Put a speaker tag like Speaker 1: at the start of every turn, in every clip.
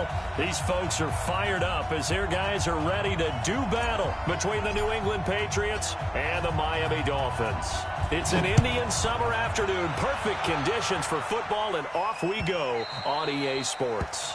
Speaker 1: Well, these folks are fired up as their guys are ready to do battle between the New England Patriots and the Miami Dolphins. It's an Indian summer afternoon. Perfect conditions for football, and off we go on EA Sports.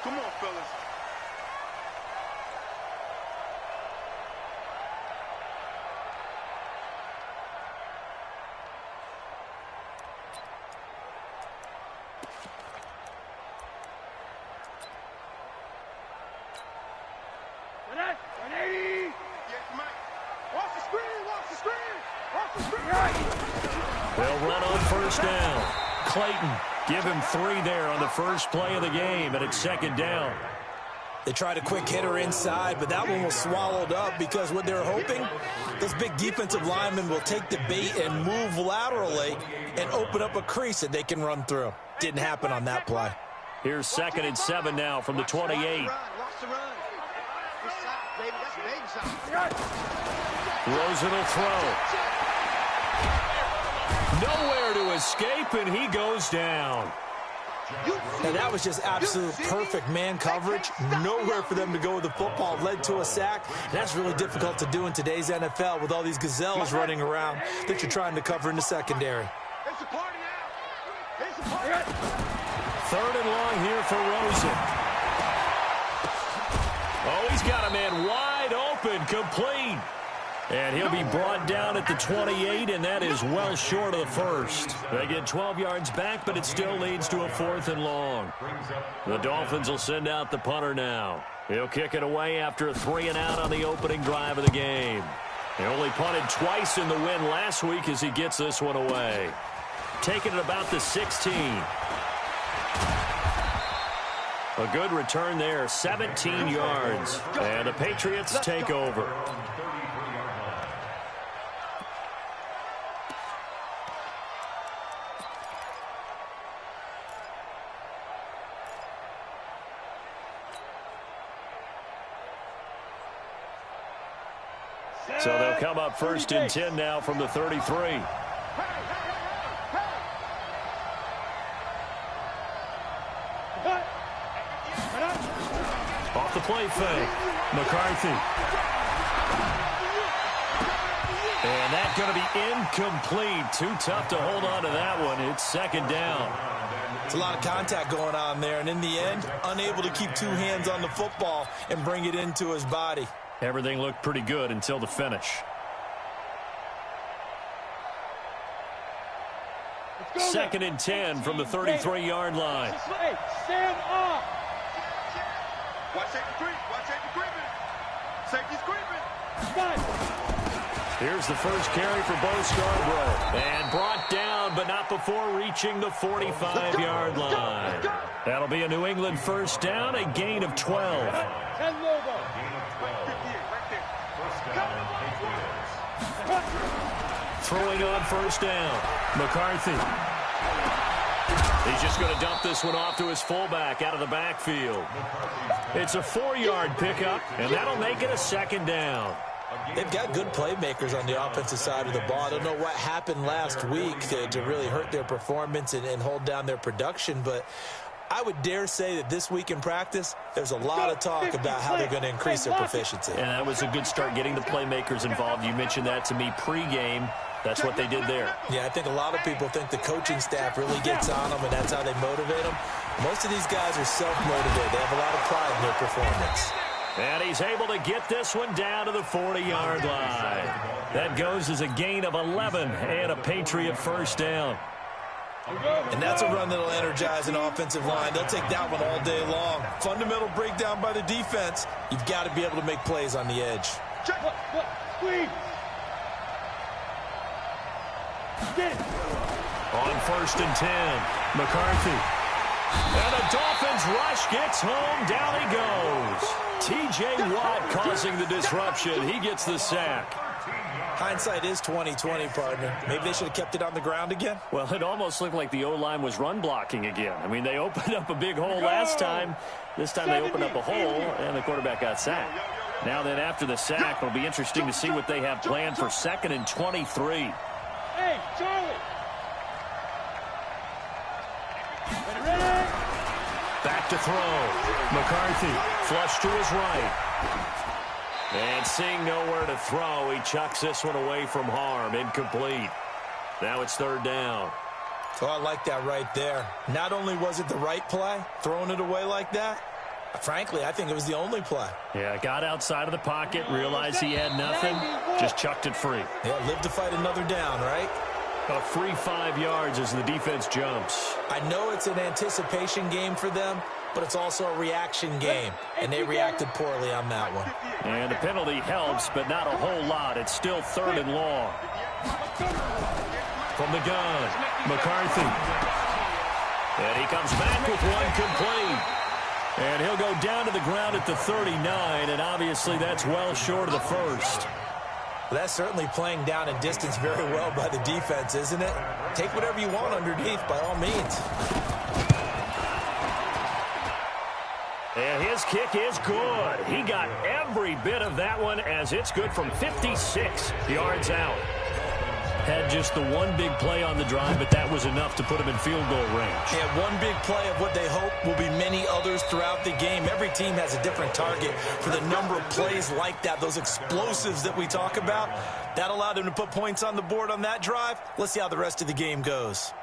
Speaker 2: Come on, fellas.
Speaker 1: They'll run on first down. Clayton, give him 3 there on the first play of the game, and it's second down.
Speaker 3: They tried a quick hitter inside, but that one was swallowed up because what they're hoping, this big defensive lineman will take the bait and move laterally and open up a crease that they can run through. Didn't happen on that play.
Speaker 1: Here's 2nd and 7 now from the 28. Rosen will throw. Nowhere to escape, and he goes down.
Speaker 3: And that was just absolute perfect man coverage. Nowhere for them to go with the football. Led to a sack. That's really difficult to do in today's NFL with all these gazelles running around that you're trying to cover in the secondary.
Speaker 1: 3rd and long here for Rosen. Oh, he's got a man wide open, complete. And he'll be brought down at the 28, and that is well short of the first. They get 12 yards back, but it still leads to a 4th and long. The Dolphins will send out the punter now. He'll kick it away after a 3-and-out on the opening drive of the game. He only punted twice in the win last week as he gets this one away. Taking it about the 16. A good return there, 17 yards. And the Patriots take over. So they'll come up 1st and 10 now from the 33. Off the play fake. McCarthy. And that's going to be incomplete. Too tough to hold on to that one. It's 2nd down.
Speaker 3: It's a lot of contact going on there, and in the end, unable to keep 2 hands on the football and bring it into his body.
Speaker 1: Everything looked pretty good until the finish. 2nd and 10 from the 33-yard line.
Speaker 4: Hey, stand up.
Speaker 2: Watch safety creep. Watch safety creeping. Safety's creeping.
Speaker 1: Here's the first carry for Bo Scarborough. And brought down, but not before reaching the 45-yard line. That'll be a New England first down, a gain of 12. Throwing on first down. McCarthy. He's just going to dump this one off to his fullback out of the backfield. It's a 4-yard pickup, and that'll make it a 2nd down.
Speaker 3: They've got good playmakers on the offensive side of the ball. I don't know what happened last week to really hurt their performance and hold down their production, but I would dare say that this week in practice, there's a lot of talk about how they're going to increase their proficiency.
Speaker 1: And that was a good start getting the playmakers involved. You mentioned that to me pregame. That's what they did there.
Speaker 3: Yeah, I think a lot of people think the coaching staff really gets on them, and that's how they motivate them. Most of these guys are self-motivated. They have a lot of pride in their performance.
Speaker 1: And he's able to get this one down to the 40-yard line. That goes as a gain of 11 and a Patriot first down.
Speaker 3: And that's a run that'll energize an offensive line. They'll take that one all day long. Fundamental breakdown by the defense. You've got to be able to make plays on the edge.
Speaker 4: Squeeze.
Speaker 1: On 1st and 10, McCarthy. And the Dolphins rush gets home. Down he goes. T.J. Watt causing the disruption. He gets the sack.
Speaker 3: Hindsight is 20/20, partner. Maybe they should have kept it on the ground again.
Speaker 1: Well, it almost looked like the O-line was run blocking again. I mean, they opened up a big hole last time. This time they opened up a hole, and the quarterback got sacked. Now then, after the sack, it'll be interesting to see what they have planned for 2nd and 23.
Speaker 4: Hey, Charlie. Ready?
Speaker 1: Back to throw. McCarthy flush to his right. And seeing nowhere to throw, he chucks this one away from harm. Incomplete. Now it's third down.
Speaker 3: Oh, I like that right there. Not only was it the right play, throwing it away like that, frankly, I think it was the only play.
Speaker 1: Yeah, got outside of the pocket, realized he had nothing, just chucked it free.
Speaker 3: Yeah, live to fight another down, right?
Speaker 1: A free 5 yards as the defense jumps.
Speaker 3: I know it's an anticipation game for them, but it's also a reaction game, and they reacted poorly on that one.
Speaker 1: And the penalty helps, but not a whole lot. It's still third and long. From the gun, McCarthy. And he comes back with one complete. And he'll go down to the ground at the 39, and obviously that's well short of the first.
Speaker 3: Well, that's certainly playing down and distance very well by the defense, isn't it? Take whatever you want underneath, by all means.
Speaker 1: And his kick is good. He got every bit of that one as it's good from 56 yards out. Had just the one big play on the drive, but that was enough to put him in field goal range.
Speaker 3: Yeah, one big play of what they hope will be many others throughout the game. Every team has a different target for the number of plays like that, those explosives that we talk about. That allowed them to put points on the board on that drive. Let's see how the rest of the game goes.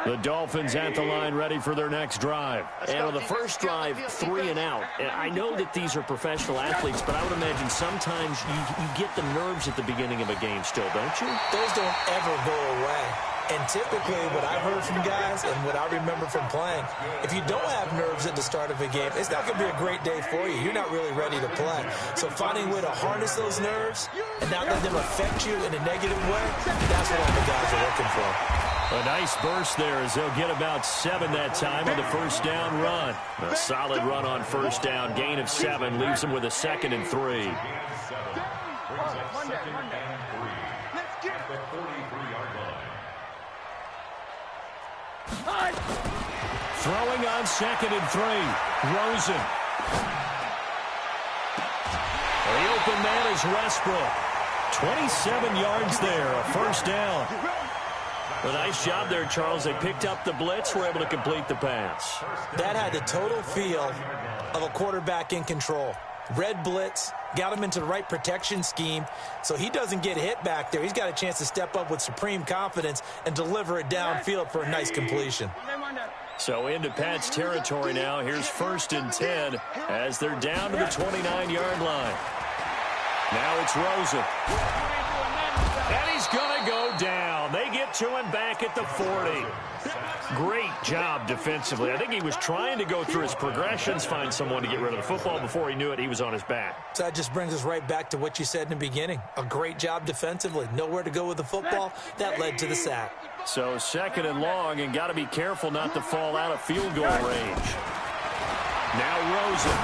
Speaker 1: The Dolphins at the line ready for their next drive. And on the first drive, 3 and out. And I know that these are professional athletes, but I would imagine sometimes you get the nerves at the beginning of a game still, don't you?
Speaker 3: Those don't ever go away. And typically what I've heard from guys and what I remember from playing, if you don't have nerves at the start of a game, it's not going to be a great day for you. You're not really ready to play. So finding a way to harness those nerves and not let them affect you in a negative way, that's what all the guys are looking for.
Speaker 1: A nice burst there as they'll get about 7 that time on the first down run. A solid run on first down. Gain of 7 leaves them with a 2nd and 3. Throwing on 2nd and 3. Rosen. The open man is Westbrook. 27 yards there. A first down. A nice job there, Charles. They picked up the blitz, were able to complete the pass.
Speaker 3: That had the total feel of a quarterback in control. Red blitz, got him into the right protection scheme, so he doesn't get hit back there. He's got a chance to step up with supreme confidence and deliver it downfield for a nice completion.
Speaker 1: So into Pat's territory now. Here's 1st and 10 as they're down to the 29-yard line. Now it's Rosen. And he's going to go down. They get to him back at the 40. Great job defensively. I think he was trying to go through his progressions, find someone to get rid of the football. Before he knew it, he was on his back.
Speaker 3: So that just brings us right back to what you said in the beginning. A great job defensively. Nowhere to go with the football. That led to the sack.
Speaker 1: So 2nd and long, and got to be careful not to fall out of field goal range. Now Rosen.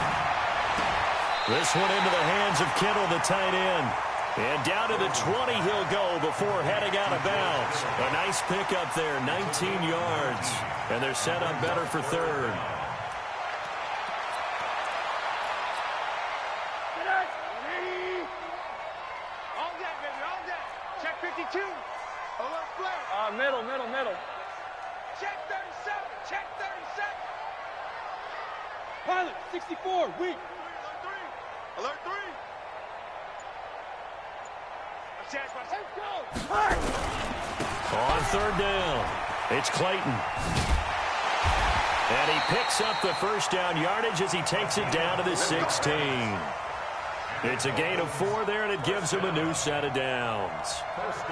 Speaker 1: This one into the hands of Kittle, the tight end. And down to the 20 he'll go before heading out of bounds. A nice pickup there, 19 yards. And they're set up better for 3rd.
Speaker 2: All that, baby, all that. Check 52. Alert flare.
Speaker 4: Middle.
Speaker 2: Check 37. Check 37.
Speaker 4: Pilot, 64, weak.
Speaker 2: Alert 3.
Speaker 4: Let's go.
Speaker 1: On 3rd down, it's Clayton. And he picks up the first down yardage as he takes it down to the 16. It's a gain of 4 there, and it gives him a new set of downs.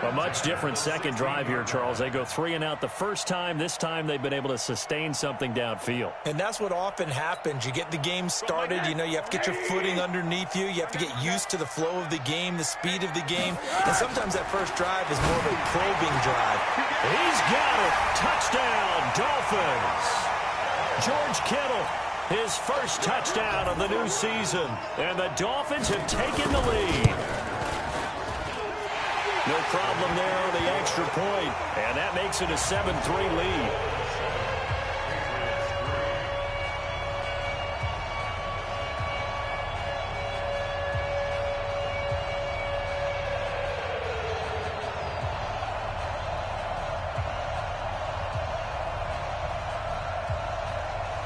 Speaker 1: A much different second drive here, Charles. They go 3 and out the first time. This time they've been able to sustain something downfield.
Speaker 3: And that's what often happens. You get the game started. You know, you have to get your footing underneath you. You have to get used to the flow of the game, the speed of the game. And sometimes that first drive is more of a probing drive.
Speaker 1: He's got it. Touchdown, Dolphins. George Kittle, his first touchdown of the new season. And the Dolphins have taken the lead. No problem there on the extra point. And that makes it a 7-3 lead.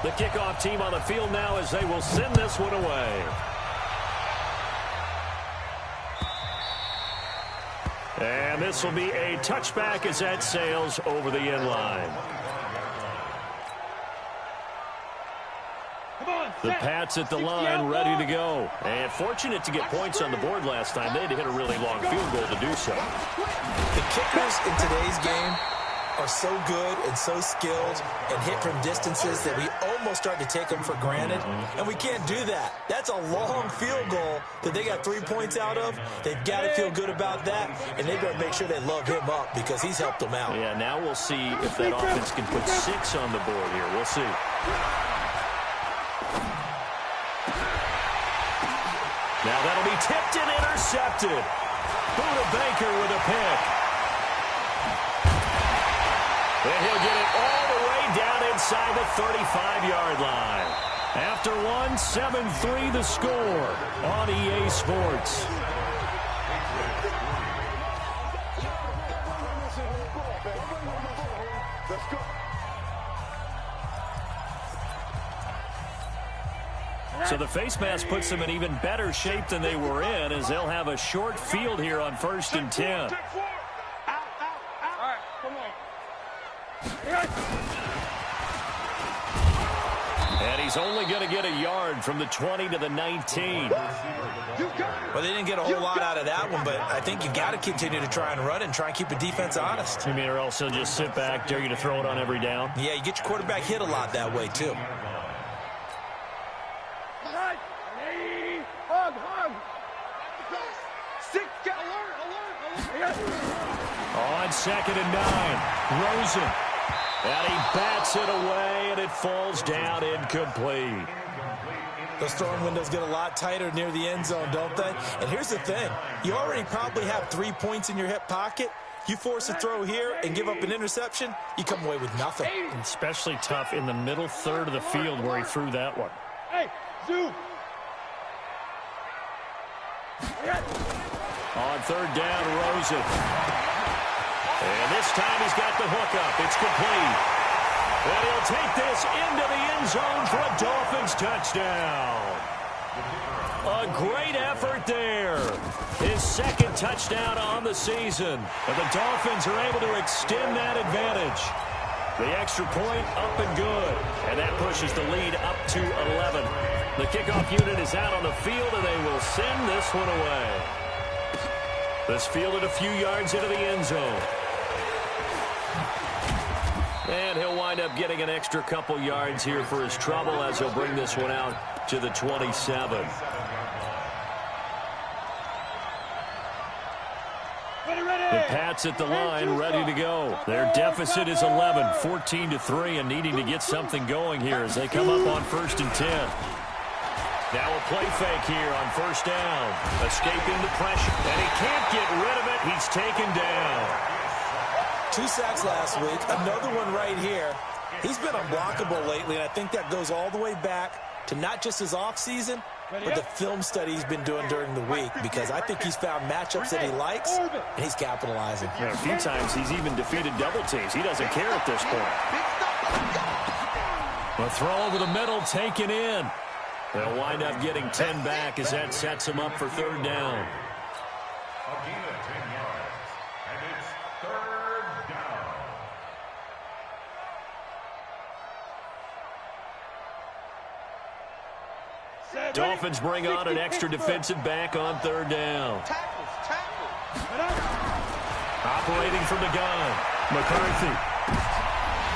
Speaker 1: The kickoff team on the field now as they will send this one away. And this will be a touchback as that sails over the end line. The Pats at the line, ready to go. And fortunate to get points on the board last time. They had to hit a really long field goal to do so.
Speaker 3: The kickers in today's game are so good and so skilled and hit from distances that we almost start to take them for granted. And we can't do that. That's a long field goal that they got 3 points out of. They've got to feel good about that, and they've got to make sure they love him up because he's helped them out.
Speaker 1: Yeah, now we'll see if that offense can put 6 on the board here. We'll see. Now that'll be tipped and intercepted. Buda Baker with a pick. And he'll get it all the way down inside the 35-yard line. After one, 7-3 the score on EA Sports. So the face mask puts them in even better shape than they were in, as they'll have a short field here on 1st and 10.
Speaker 4: All right, come on.
Speaker 1: And he's only going to get a yard from the 20 to the 19.
Speaker 3: Well, they didn't get a whole lot out of that one, but I think you got to continue to try and run and try and keep the defense honest.
Speaker 1: You mean, or else they'll just sit back, dare you to throw it on every down?
Speaker 3: Yeah, you get your quarterback hit a lot that way, too.
Speaker 4: Hug. Stick, alert.
Speaker 1: On 2nd and 9, Rosen. And he bats it away, and it falls down incomplete.
Speaker 3: Those throwing windows get a lot tighter near the end zone, don't they? And here's the thing. You already probably have 3 points in your hip pocket. You force a throw here and give up an interception, you come away with nothing.
Speaker 1: And especially tough in the middle third of the field where he threw that one.
Speaker 4: Hey, zoom.
Speaker 1: On 3rd down, Rosen. And this time he's got the hook up. It's complete. And he'll take this into the end zone for a Dolphins touchdown. A great effort there. His 2nd touchdown on the season. And the Dolphins are able to extend that advantage. The extra point up and good. And that pushes the lead up to 11. The kickoff unit is out on the field, and they will send this one away. This fielded a few yards into the end zone. And he'll wind up getting an extra couple yards here for his trouble as he'll bring this one out to the 27. The Pats at the line, ready to go. Their deficit is 11, 14-3, and needing to get something going here as they come up on 1st and 10. Now a play fake here on 1st down. Escaping the pressure, and he can't get rid of it. He's taken down.
Speaker 3: 2 sacks last week, another one right here. He's been unblockable lately, and I think that goes all the way back to not just his offseason, but the film study he's been doing during the week, because I think he's found matchups that he likes, and he's capitalizing.
Speaker 1: Yeah, a few times he's even defeated double teams. He doesn't care at this point. A throw over the middle, taken in. They'll wind up getting 10 back as that sets him up for 3rd down. Dolphins bring on an extra defensive back on 3rd down. Operating from the gun, McCarthy.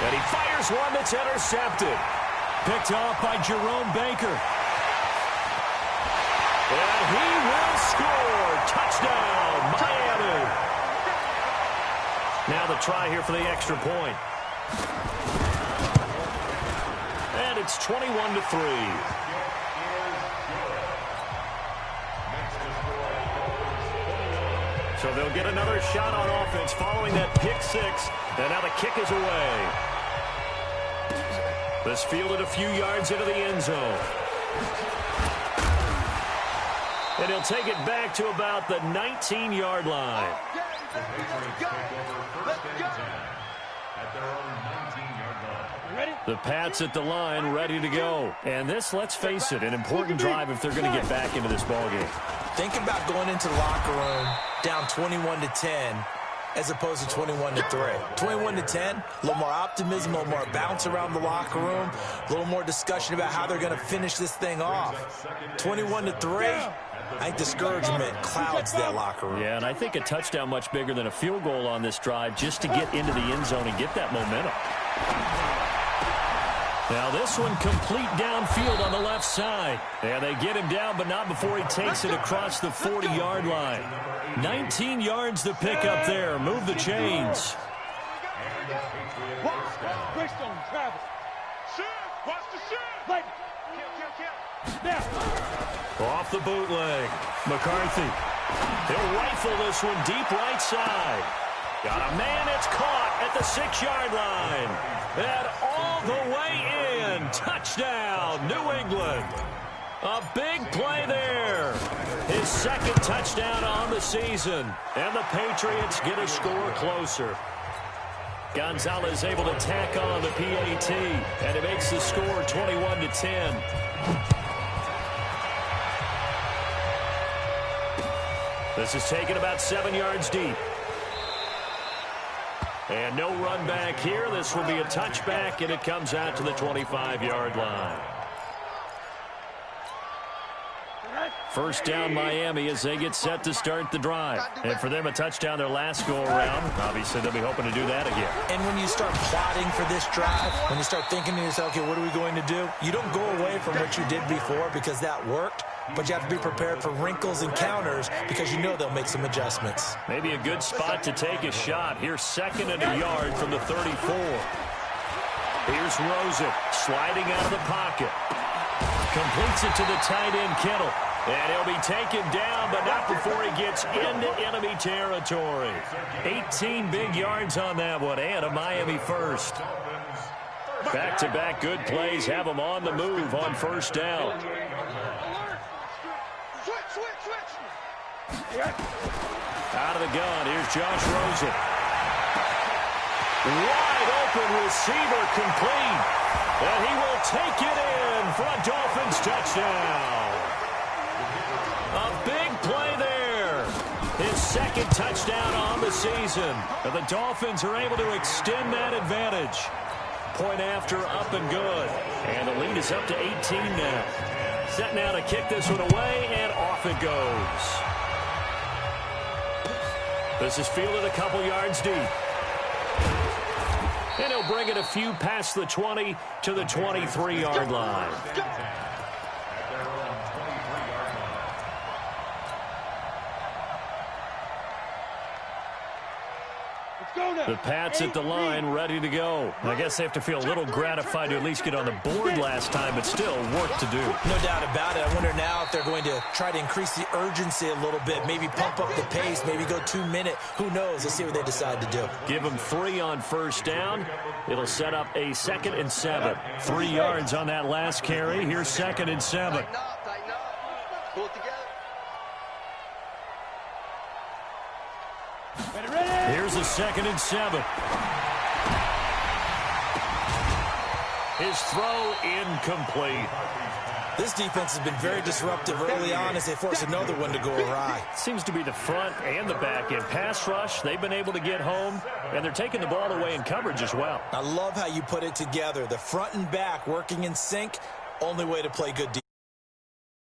Speaker 1: And he fires one that's intercepted. Picked off by Jerome Baker. And he will score. Touchdown, Miami. Now the try here for the extra point. And it's 21-3. So they'll get another shot on offense following that pick 6. And now the kick is away. This fielded a few yards into the end zone. And he'll take it back to about the 19-yard line. The Pats at the line, ready to go. And this, let's face it, an important drive if they're going to get back into this ballgame.
Speaker 3: Think about going into the locker room down 21-10 as opposed to 21-3. 21-10, a little more optimism, a little more bounce around the locker room, a little more discussion about how they're going to finish this thing off. 21-3, I think discouragement clouds that locker room.
Speaker 1: Yeah, and I think a touchdown much bigger than a field goal on this drive just to get into the end zone and get that momentum. Now this one complete downfield on the left side. And they get him down, but not before he takes it across the 40-yard line. 19 yards to pick up there. Move the chains.
Speaker 4: Greystone, Travis.
Speaker 2: Watch the shot.
Speaker 4: Right.
Speaker 2: Kill.
Speaker 1: Off the bootleg. McCarthy. He'll rifle this one deep right side. Got a man, it's caught at the 6-yard line. And all the way in. Touchdown, New England. A big play there. His second touchdown on the season. And the Patriots get a score closer. Gonzalez able to tack on the PAT. And it makes the score 21-10. This is taken about 7 yards deep. And no run back here. This will be a touchback, and it comes out to the 25-yard line. First down, Miami, as they get set to start the drive. And for them, a touchdown their last go-around. Obviously, they'll be hoping to do that again.
Speaker 3: And when you start plotting for this drive, when you start thinking to yourself, okay, what are we going to do? You don't go away from what you did before because that worked. But you have to be prepared for wrinkles and counters because you know they'll make some adjustments.
Speaker 1: Maybe a good spot to take a shot. Here's 2nd and a yard from the 34. Here's Rosen sliding out of the pocket. Completes it to the tight end, Kittle. And he'll be taken down, but not before he gets into enemy territory. 18 big yards on that one, and a Miami first. Back-to-back good plays have them on the move on first down. Out of the gun, here's Josh Rosen. Wide open receiver complete. And he will take it in for a Dolphins touchdown. A big play there. His 2nd touchdown on the season. And the Dolphins are able to extend that advantage. Point after, up and good. And the lead is up to 18 now. Set now to kick this one away, and off it goes. This is fielded a couple yards deep. And he'll bring it a few past the 20 to the 23-yard line. The Pats at the line, ready to go. I guess they have to feel a little gratified to at least get on the board last time, but still work to do.
Speaker 3: No doubt about it. I wonder now if they're going to try to increase the urgency a little bit, maybe pump up the pace, maybe go 2-minute. Who knows? Let's see what they decide to do.
Speaker 1: Give them 3 on first down. It'll set up a 2nd and 7. 3 yards on that last carry. Here's 2nd and 7.
Speaker 2: Tighten up. Pull it together.
Speaker 1: Here's a 2nd and 7. His throw incomplete.
Speaker 3: This defense has been very disruptive early on as they force another one to go awry.
Speaker 1: Seems to be the front and the back end. Pass rush, they've been able to get home, and they're taking the ball away in coverage as well.
Speaker 3: I love how you put it together. The front and back working in sync, only way to play good defense.